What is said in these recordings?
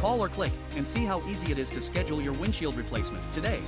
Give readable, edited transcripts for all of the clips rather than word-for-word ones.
Call or click and see how easy it is to schedule your windshield replacement today.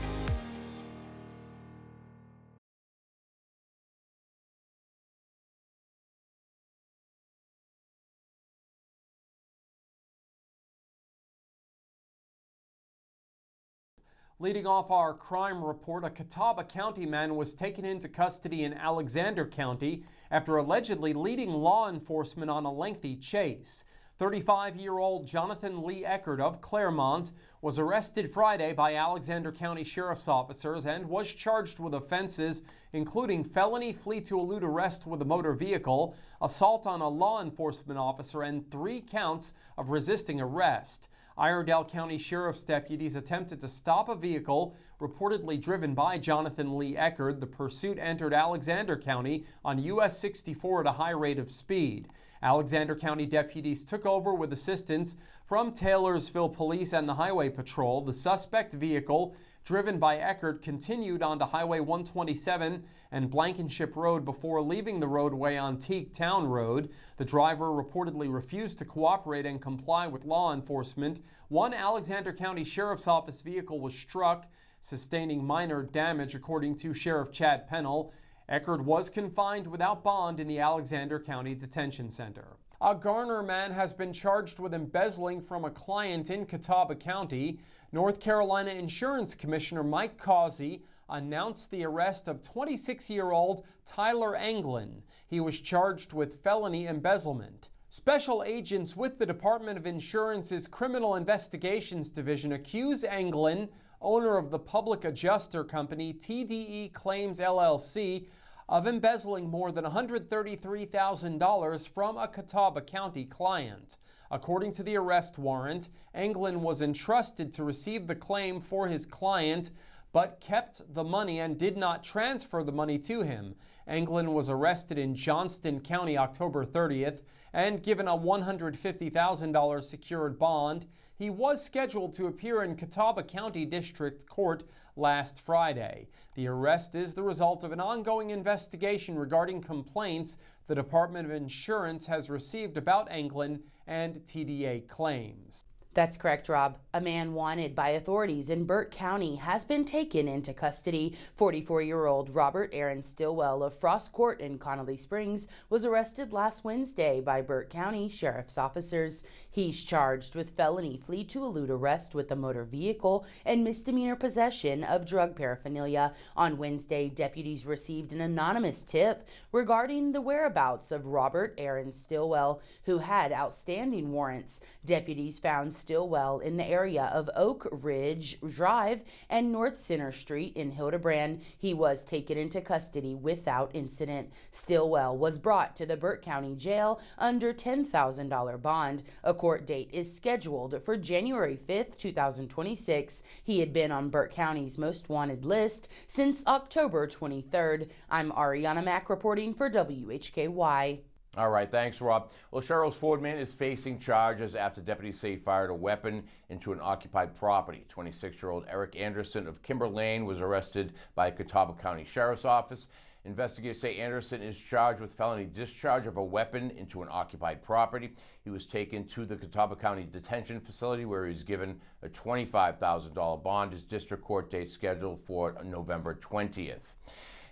Leading off our crime report, a Catawba County man was taken into custody in Alexander County after allegedly leading law enforcement on a lengthy chase. 35-year-old Jonathan Lee Eckert of Claremont was arrested Friday by Alexander County Sheriff's officers and was charged with offenses including felony flee to elude arrest with a motor vehicle, assault on a law enforcement officer, and 3 counts of resisting arrest. Iredell County Sheriff's deputies attempted to stop a vehicle reportedly driven by Jonathan Lee Eckert. The pursuit entered Alexander County on US 64 at a high rate of speed. Alexander County deputies took over with assistance from Taylorsville Police and the Highway Patrol. The suspect vehicle, driven by Eckert, continued onto Highway 127 and Blankenship Road before leaving the roadway on Teague Town Road. The driver reportedly refused to cooperate and comply with law enforcement. One Alexander County Sheriff's Office vehicle was struck, sustaining minor damage, according to Sheriff Chad Pennell. Eckert was confined without bond in the Alexander County Detention Center. A Garner man has been charged with embezzling from a client in Catawba County. North Carolina Insurance Commissioner Mike Causey announced the arrest of 26-year-old Tyler Anglin. He was charged with felony embezzlement. Special agents with the Department of Insurance's Criminal Investigations Division accuse Anglin, owner of the public adjuster company TDE Claims LLC, of embezzling more than $133,000 from a Catawba County client. According to the arrest warrant, Anglin was entrusted to receive the claim for his client, but kept the money and did not transfer the money to him. Anglin was arrested in Johnston County October 30th and given a $150,000 secured bond. He was scheduled to appear in Catawba County District Court last Friday. The arrest is the result of an ongoing investigation regarding complaints the Department of Insurance has received about Anglin and TDA claims. That's correct, Rob. A man wanted by authorities in Burt County has been taken into custody. 44-year-old Robert Aaron Stillwell of Frost Court in Connolly Springs was arrested last Wednesday by Burt County Sheriff's officers. He's charged with felony flee to elude arrest with a motor vehicle and misdemeanor possession of drug paraphernalia. On Wednesday, deputies received an anonymous tip regarding the whereabouts of Robert Aaron Stillwell, who had outstanding warrants. Deputies found Stillwell in the area of Oak Ridge Drive and North Center Street in Hildebrand. He was taken into custody without incident. Stillwell was brought to the Burt County Jail under $10,000 bond. A court date is scheduled for January 5th, 2026. He had been on Burt County's most wanted list since October 23rd. I'm Ariana Mack reporting for WHKY. All right, thanks, Rob. Well, Cheryl's Ford man is facing charges after deputies say he fired a weapon into an occupied property. 26-year-old Eric Anderson of Kimber Lane was arrested by Catawba County Sheriff's Office. Investigators say Anderson is charged with felony discharge of a weapon into an occupied property. He was taken to the Catawba County Detention Facility where he was given a $25,000 bond. His district court date scheduled for November 20th.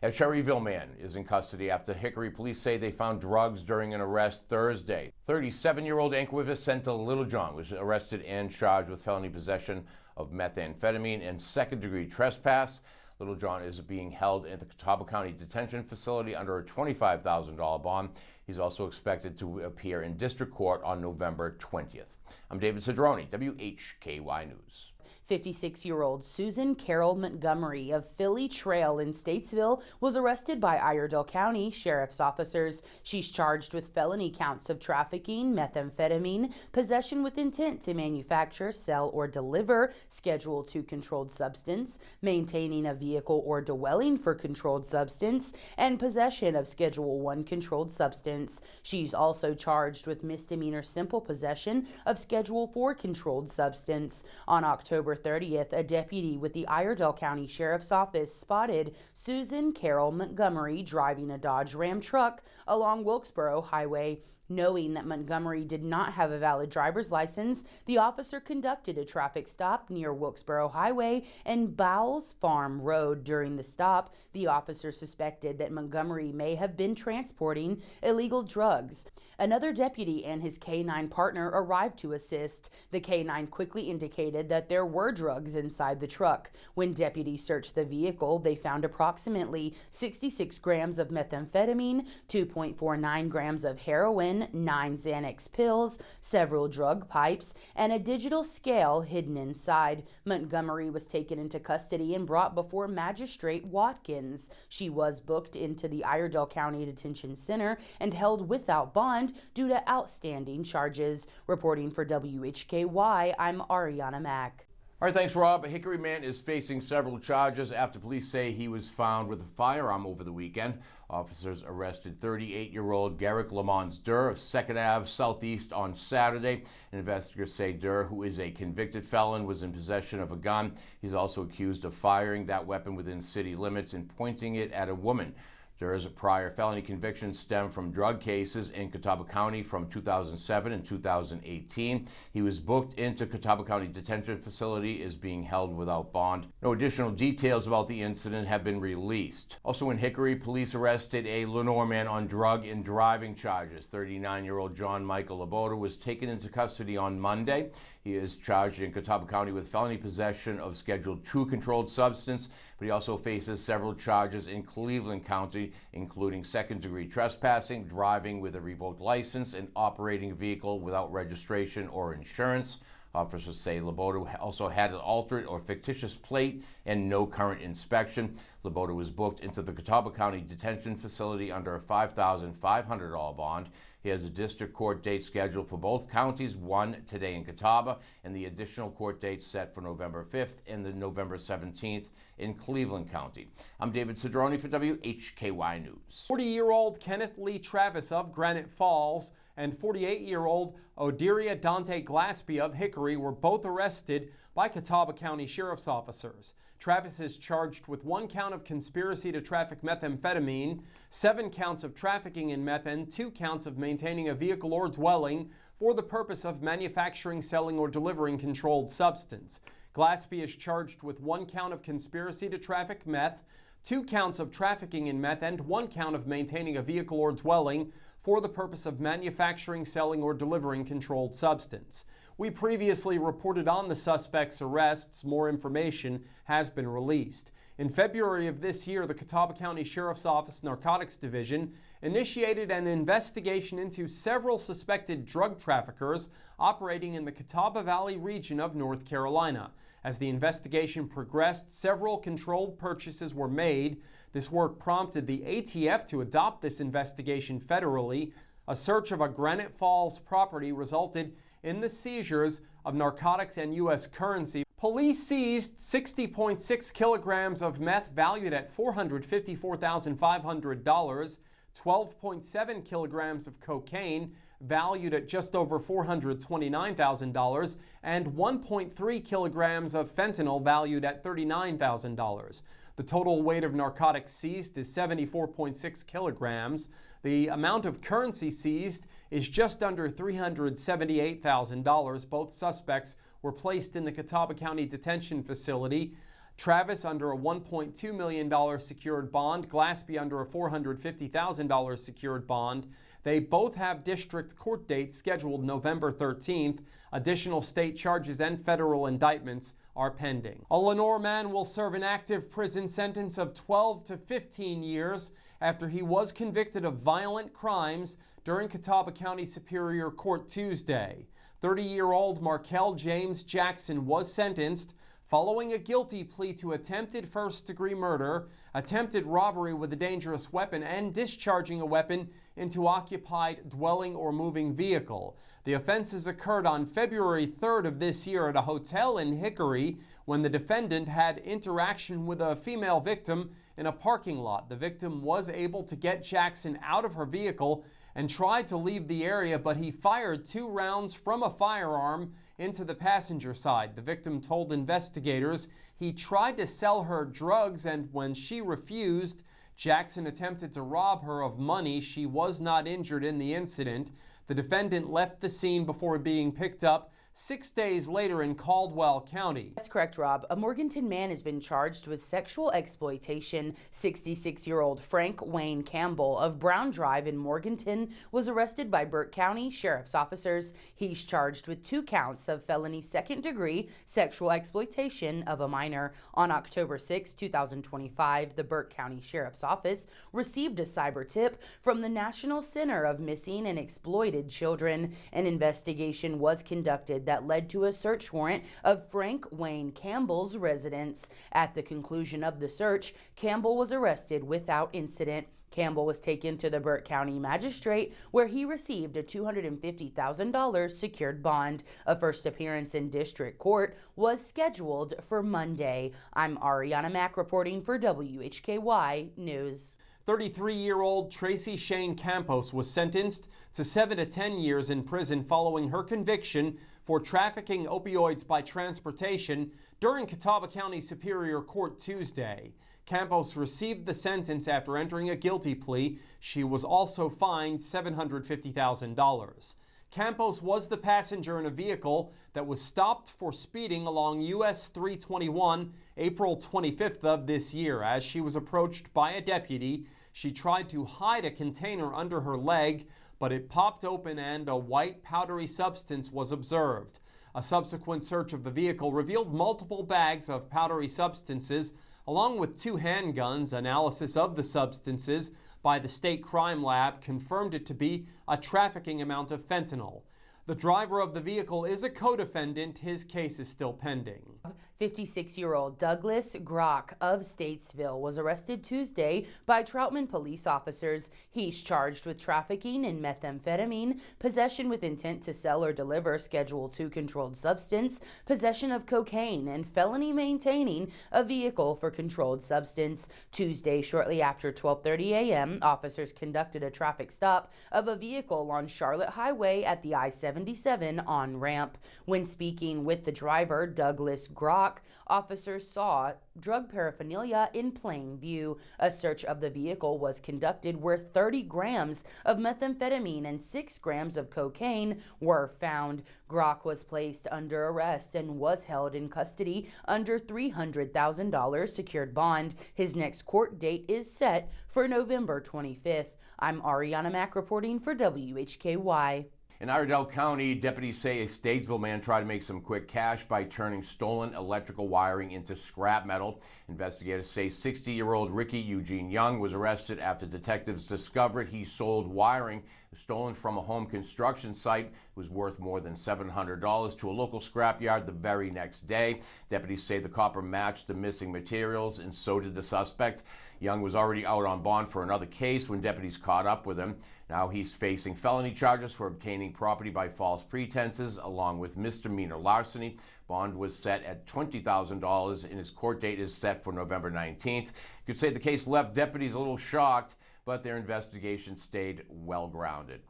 A Cherryville man is in custody after Hickory police say they found drugs during an arrest Thursday. 37-year-old Anquivacenta Littlejohn was arrested and charged with felony possession of methamphetamine and second-degree trespass. Littlejohn is being held at the Catawba County Detention Facility under a $25,000 bond. He's also expected to appear in district court on November 20th. I'm David Cedrone, WHKY News. 56-year-old Susan Carol Montgomery of Philly Trail in Statesville was arrested by Iredell County Sheriff's officers. She's charged with felony counts of trafficking, methamphetamine, possession with intent to manufacture, sell, or deliver Schedule II controlled substance, maintaining a vehicle or dwelling for controlled substance, and possession of Schedule I controlled substance. She's also charged with misdemeanor simple possession of Schedule IV controlled substance. On October 30th, a deputy with the Iredell County Sheriff's Office spotted Susan Carol Montgomery driving a Dodge Ram truck along Wilkesboro Highway Knowing that Montgomery did not have a valid driver's license, the officer conducted a traffic stop near Wilkesboro Highway and Bowles Farm Road. During the stop, the officer suspected that Montgomery may have been transporting illegal drugs. Another deputy and his K-9 partner arrived to assist. The K-9 quickly indicated that there were drugs inside the truck. When deputies searched the vehicle, they found approximately 66 grams of methamphetamine, 2.49 grams of heroin, 9 Xanax pills, several drug pipes, and a digital scale hidden inside. Montgomery was taken into custody and brought before Magistrate Watkins. She was booked into the Iredell County Detention Center and held without bond due to outstanding charges. Reporting for WHKY, I'm Ariana Mack. All right, thanks, Rob. A Hickory man is facing several charges after police say he was found with a firearm over the weekend. Officers arrested 38-year-old Garrick Lamons Durr of 2nd Ave Southeast on Saturday. Investigators say Durr, who is a convicted felon, was in possession of a gun. He's also accused of firing that weapon within city limits and pointing it at a woman. Durr's prior felony convictions stem from drug cases in Catawba County from 2007 and 2018. He was booked into Catawba County Detention Facility, is being held without bond. No additional details about the incident have been released. Also in Hickory, police arrested a Lenore man on drug and driving charges. 39-year-old John Michael Laboda was taken into custody on Monday. He is charged in Catawba County with felony possession of Schedule II controlled substance, but he also faces several charges in Cleveland County, including second-degree trespassing, driving with a revoked license, and operating a vehicle without registration or insurance. Officers say Laboda also had an altered or fictitious plate and no current inspection. Laboda was booked into the Catawba County Detention Facility under a $5,500 bond. He has a district court date scheduled for both counties, one today in Catawba, and the additional court date set for November 5th and the November 17th in Cleveland County. I'm David Cedrone for WHKY News. 40-year-old Kenneth Lee Travis of Granite Falls and 48-year-old Oderia Dante Glaspie of Hickory were both arrested by Catawba County Sheriff's officers. Travis is charged with 1 count of conspiracy to traffic methamphetamine, 7 counts of trafficking in meth, and 2 counts of maintaining a vehicle or dwelling for the purpose of manufacturing, selling, or delivering controlled substance. Glaspie is charged with 1 count of conspiracy to traffic meth, 2 counts of trafficking in meth, and 1 count of maintaining a vehicle or dwelling for the purpose of manufacturing, selling, or delivering controlled substance. We previously reported on the suspect's arrests. More information has been released. In February of this year, the Catawba County Sheriff's Office Narcotics Division initiated an investigation into several suspected drug traffickers operating in the Catawba Valley region of North Carolina. As the investigation progressed, several controlled purchases were made. This work prompted the ATF to adopt this investigation federally. A search of a Granite Falls property resulted in the seizures of narcotics and U.S. currency. Police seized 60.6 kilograms of meth valued at $454,500, 12.7 kilograms of cocaine valued at just over $429,000, and 1.3 kilograms of fentanyl valued at $39,000. The total weight of narcotics seized is 74.6 kilograms. The amount of currency seized is just under $378,000. Both suspects were placed in the Catawba County Detention Facility. Travis under a $1.2 million secured bond, Glaspie under a $450,000 secured bond. They both have district court dates scheduled November 13th. Additional state charges and federal indictments are pending. A Lenore man will serve an active prison sentence of 12 to 15 years after he was convicted of violent crimes during Catawba County Superior Court Tuesday. 30-year-old Markel James Jackson was sentenced following a guilty plea to attempted first-degree murder, attempted robbery with a dangerous weapon, and discharging a weapon into occupied dwelling or moving vehicle. The offenses occurred on February 3rd of this year at a hotel in Hickory when the defendant had interaction with a female victim in a parking lot. The victim was able to get Jackson out of her vehicle and tried to leave the area, but he fired 2 rounds from a firearm into the passenger side. The victim told investigators he tried to sell her drugs, and when she refused, Jackson attempted to rob her of money. She was not injured in the incident. The defendant left the scene before being picked up 6 days later in Caldwell County. That's correct, Rob. A Morganton man has been charged with sexual exploitation. 66-year-old Frank Wayne Campbell of Brown Drive in Morganton was arrested by Burt County Sheriff's officers. He's charged with 2 counts of felony second-degree sexual exploitation of a minor. On October 6, 2025, the Burt County Sheriff's Office received a cyber tip from the National Center of Missing and Exploited Children. An investigation was conducted that led to a search warrant of Frank Wayne Campbell's residence. At the conclusion of the search, Campbell was arrested without incident. Campbell was taken to the Burt County Magistrate, where he received a $250,000 secured bond. A first appearance in District Court was scheduled for Monday. I'm Ariana Mack reporting for WHKY News. 33-year-old Tracy Shane Campos was sentenced to 7 to 10 years in prison following her conviction for trafficking opioids by transportation during Catawba County Superior Court Tuesday. Campos received the sentence after entering a guilty plea. She was also fined $750,000. Campos was the passenger in a vehicle that was stopped for speeding along US 321 April 25th of this year. As she was approached by a deputy, she tried to hide a container under her leg, but it popped open and a white powdery substance was observed. A subsequent search of the vehicle revealed multiple bags of powdery substances along with 2 handguns. Analysis of the substances by the state crime lab confirmed it to be a trafficking amount of fentanyl. The driver of the vehicle is a co-defendant. His case is still pending. 56-year-old Douglas Grock of Statesville was arrested Tuesday by Troutman police officers. He's charged with trafficking in methamphetamine, possession with intent to sell or deliver Schedule II controlled substance, possession of cocaine, and felony maintaining a vehicle for controlled substance. Tuesday, shortly after 12:30 a.m., officers conducted a traffic stop of a vehicle on Charlotte Highway at the I-77 on-ramp. When speaking with the driver, Douglas Grock, officers saw drug paraphernalia in plain view. A search of the vehicle was conducted where 30 grams of methamphetamine and 6 grams of cocaine were found. Grock was placed under arrest and was held in custody under $300,000 secured bond. His next court date is set for November 25th. I'm Ariana Mack reporting for WHKY. In Iredell County, deputies say a Statesville man tried to make some quick cash by turning stolen electrical wiring into scrap metal. Investigators say 60-year-old Ricky Eugene Young was arrested after detectives discovered he sold wiring stolen from a home construction site. It was worth more than $700 to a local scrapyard the very next day. Deputies say the copper matched the missing materials, and so did the suspect. Young was already out on bond for another case when deputies caught up with him. Now he's facing felony charges for obtaining property by false pretenses, along with misdemeanor larceny. Bond was set at $20,000, and his court date is set for November 19th. You could say the case left deputies a little shocked, but their investigation stayed well-grounded.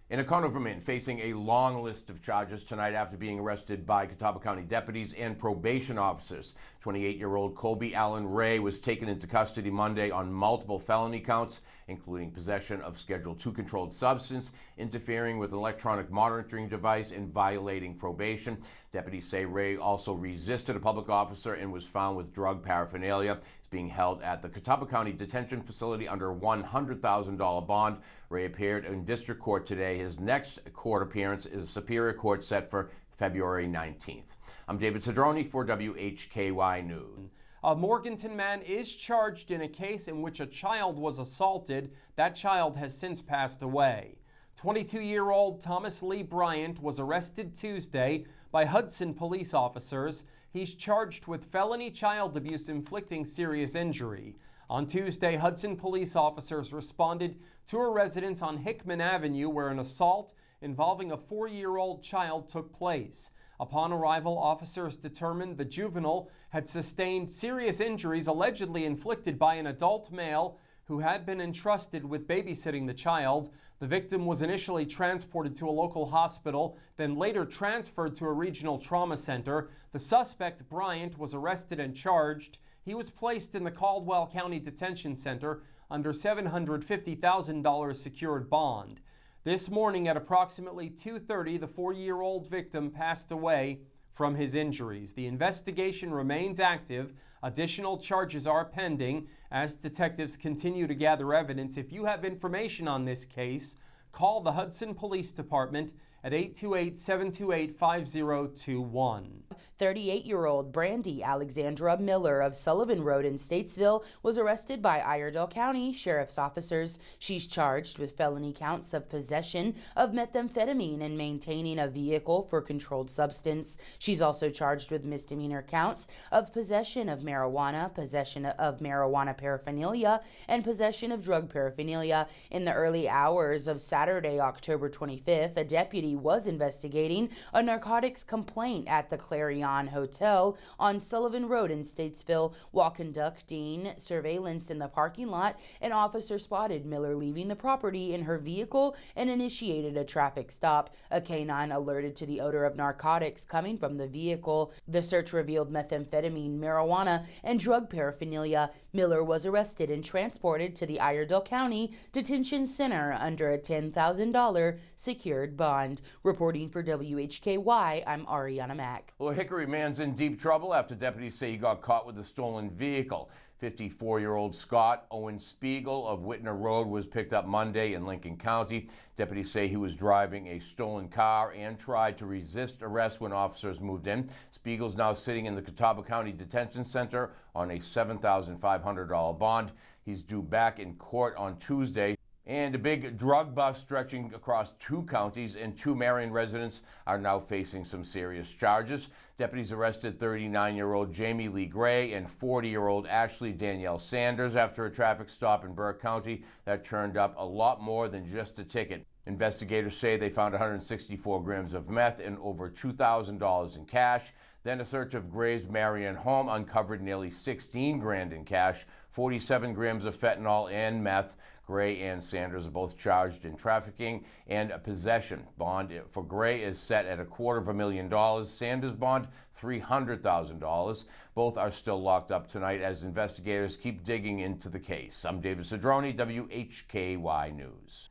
In a Conoverman facing a long list of charges tonight after being arrested by Catawba County deputies and probation officers. 28-year-old Colby Allen Ray was taken into custody Monday on multiple felony counts, including possession of Schedule II controlled substance, interfering with an electronic monitoring device, and violating probation. Deputies say Ray also resisted a public officer and was found with drug paraphernalia. He's being held at the Catawba County Detention Facility under a $100,000 bond. Ray appeared in district court today. His next court appearance is Superior Court set for February 19th. I'm David Cedrone for WHKY News. A Morganton man is charged in a case in which a child was assaulted. That child has since passed away. 22-year-old Thomas Lee Bryant was arrested Tuesday by Hudson police officers. He's charged with felony child abuse inflicting serious injury. On Tuesday, Hudson police officers responded to a residence on Hickman Avenue where an assault involving a 4-year-old child took place. Upon arrival, officers determined the juvenile had sustained serious injuries allegedly inflicted by an adult male who had been entrusted with babysitting the child. The victim was initially transported to a local hospital, then later transferred to a regional trauma center. The suspect, Bryant, was arrested and charged. He was placed in the Caldwell County Detention Center under $750,000 secured bond. This morning at approximately 2:30, the 4-year-old victim passed away from his injuries. The investigation remains active. Additional charges are pending as detectives continue to gather evidence. If you have information on this case, call the Hudson Police Department at 828-728-5021. 38-year-old Brandy Alexandra Miller of Sullivan Road in Statesville was arrested by Iredell County Sheriff's officers. She's charged with felony counts of possession of methamphetamine and maintaining a vehicle for controlled substance. She's also charged with misdemeanor counts of possession of marijuana, possession of marijuana paraphernalia, and possession of drug paraphernalia. In the early hours of Saturday, October 25th, a deputy was investigating a narcotics complaint at the Clarion Hotel on Sullivan Road in Statesville. While conducting surveillance in the parking lot, an officer spotted Miller leaving the property in her vehicle and initiated a traffic stop. A canine alerted to the odor of narcotics coming from the vehicle. The search revealed methamphetamine, marijuana, and drug paraphernalia. Miller was arrested and transported to the Iredell County Detention Center under a $10,000 secured bond. Reporting for WHKY, I'm Ariana Mack. Well, a Hickory man's in deep trouble after deputies say he got caught with a stolen vehicle. 54-year-old Scott Owen Spiegel of Whitner Road was picked up Monday in Lincoln County. Deputies say he was driving a stolen car and tried to resist arrest when officers moved in. Spiegel's now sitting in the Catawba County Detention Center on a $7,500 bond. He's due back in court on Tuesday. And a big drug bust stretching across 2 counties, and 2 Marion residents are now facing some serious charges. Deputies arrested 39-year-old Jamie Lee Gray and 40-year-old Ashley Danielle Sanders after a traffic stop in Burke County that turned up a lot more than just a ticket. Investigators say they found 164 grams of meth and over $2,000 in cash. Then a search of Gray's Marion home uncovered nearly $16 grand in cash, 47 grams of fentanyl and meth. Gray and Sanders are both charged in trafficking and possession. Bond for Gray is set at $250,000. Sanders' bond, $300,000. Both are still locked up tonight as investigators keep digging into the case. I'm David Cedrone, WHKY News.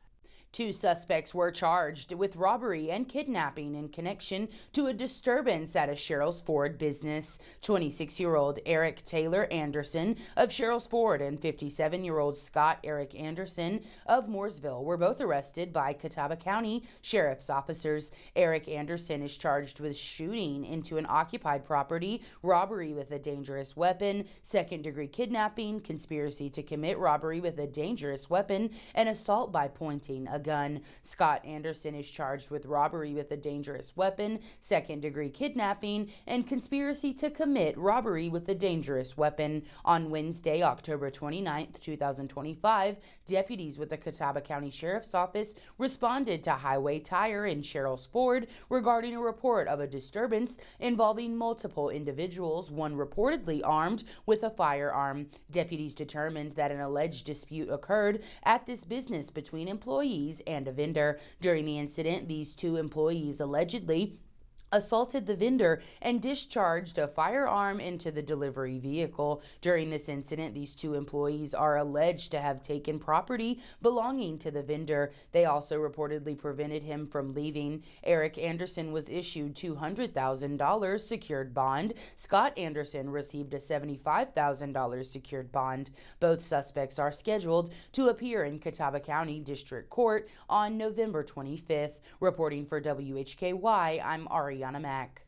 2 suspects were charged with robbery and kidnapping in connection to a disturbance at a Sherrills Ford business. 26-year-old Eric Taylor Anderson of Sherrills Ford and 57-year-old Scott Eric Anderson of Mooresville were both arrested by Catawba County Sheriff's officers. Eric Anderson is charged with shooting into an occupied property, robbery with a dangerous weapon, second-degree kidnapping, conspiracy to commit robbery with a dangerous weapon, and assault by pointing a gun. Scott Anderson is charged with robbery with a dangerous weapon, second-degree kidnapping, and conspiracy to commit robbery with a dangerous weapon. On Wednesday, October 29th, 2025, deputies with the Catawba County Sheriff's Office responded to Highway Tire in Sherrills Ford regarding a report of a disturbance involving multiple individuals, one reportedly armed with a firearm. Deputies determined that an alleged dispute occurred at this business between employees and a vendor. During the incident, these 2 employees allegedly assaulted the vendor and discharged a firearm into the delivery vehicle. During this incident, these 2 employees are alleged to have taken property belonging to the vendor. They also reportedly prevented him from leaving. Eric Anderson was issued $200,000 secured bond. Scott Anderson received a $75,000 secured bond. Both suspects are scheduled to appear in Catawba County District Court on November 25th. Reporting for WHKY, I'm Ariana Mack.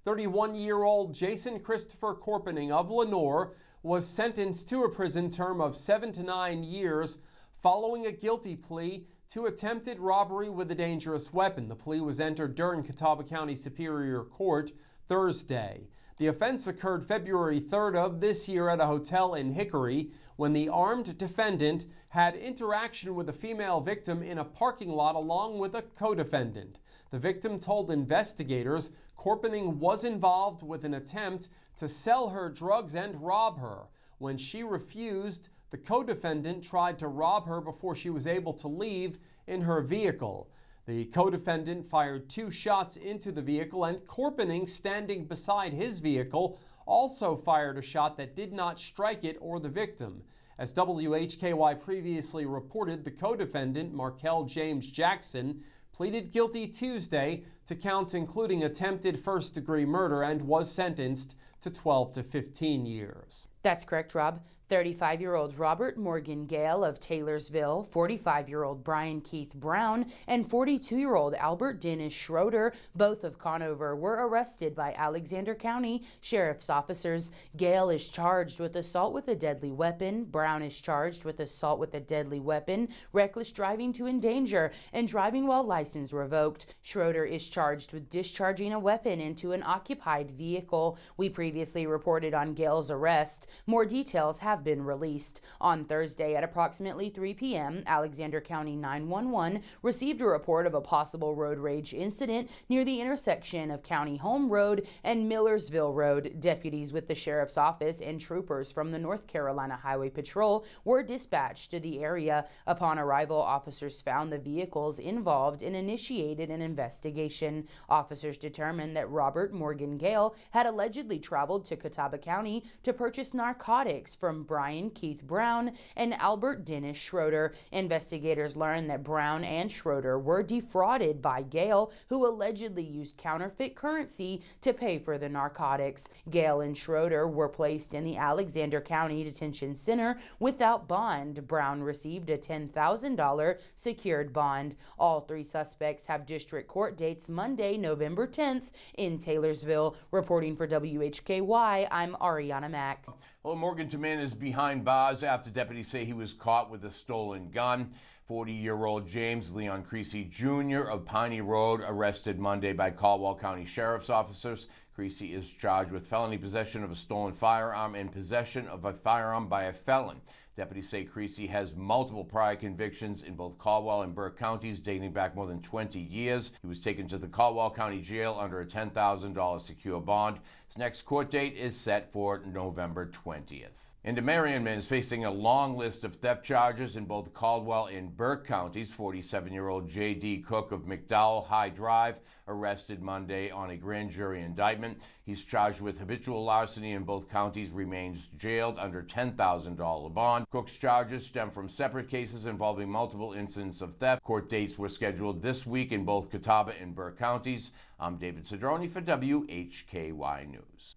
31-year-old Jason Christopher Corpening of Lenoir was sentenced to a prison term of 7 to 9 years following a guilty plea to attempted robbery with a dangerous weapon. The plea was entered during Catawba County Superior Court Thursday. The offense occurred February 3rd of this year at a hotel in Hickory when the armed defendant had interaction with a female victim in a parking lot along with a co-defendant. The victim told investigators Corpening was involved with an attempt to sell her drugs and rob her. When she refused, the co-defendant tried to rob her before she was able to leave in her vehicle. The co-defendant fired 2 shots into the vehicle, and Corpening, standing beside his vehicle, also fired a shot that did not strike it or the victim. As WHKY previously reported, the co-defendant, Markel James Jackson, pleaded guilty Tuesday to counts including attempted first-degree murder and was sentenced to 12 to 15 years. That's correct, Rob. 35-year-old Robert Morgan Gale of Taylorsville, 45-year-old Brian Keith Brown, and 42-year-old Albert Dennis Schroeder, both of Conover, were arrested by Alexander County Sheriff's officers. Gale is charged with assault with a deadly weapon. Brown is charged with assault with a deadly weapon, reckless driving to endanger, and driving while license revoked. Schroeder is charged with discharging a weapon into an occupied vehicle. We previously reported on Gale's arrest. More details have been released. On Thursday at approximately 3 p.m., Alexander County 911 received a report of a possible road rage incident near the intersection of County Home Road and Millersville Road. Deputies with the Sheriff's Office and troopers from the North Carolina Highway Patrol were dispatched to the area. Upon arrival, officers found the vehicles involved and initiated an investigation. Officers determined that Robert Morgan Gale had allegedly traveled to Catawba County to purchase narcotics from Brian Keith Brown and Albert Dennis Schroeder. Investigators learned that Brown and Schroeder were defrauded by Gale, who allegedly used counterfeit currency to pay for the narcotics. Gale and Schroeder were placed in the Alexander County Detention Center without bond. Brown received a $10,000 secured bond. All three suspects have district court dates Monday, November 10th in Taylorsville. Reporting for WHKY, I'm Ariana Mack. Well, Morgan's man is behind bars after deputies say he was caught with a stolen gun. 40-year-old James Leon Creasy Jr. of Piney Road arrested Monday by Caldwell County Sheriff's officers. Creasy is charged with felony possession of a stolen firearm and possession of a firearm by a felon. Deputies say Creasy has multiple prior convictions in both Caldwell and Burke counties dating back more than 20 years. He was taken to the Caldwell County Jail under a $10,000 secure bond. His next court date is set for November 20th. And a Marion man is facing a long list of theft charges in both Caldwell and Burke counties. 47-year-old J.D. Cook of McDowell High Drive arrested Monday on a grand jury indictment. He's charged with habitual larceny in both counties, remains jailed under $10,000 bond. Cook's charges stem from separate cases involving multiple incidents of theft. Court dates were scheduled this week in both Catawba and Burke counties. I'm David Cedrone for WHKY News.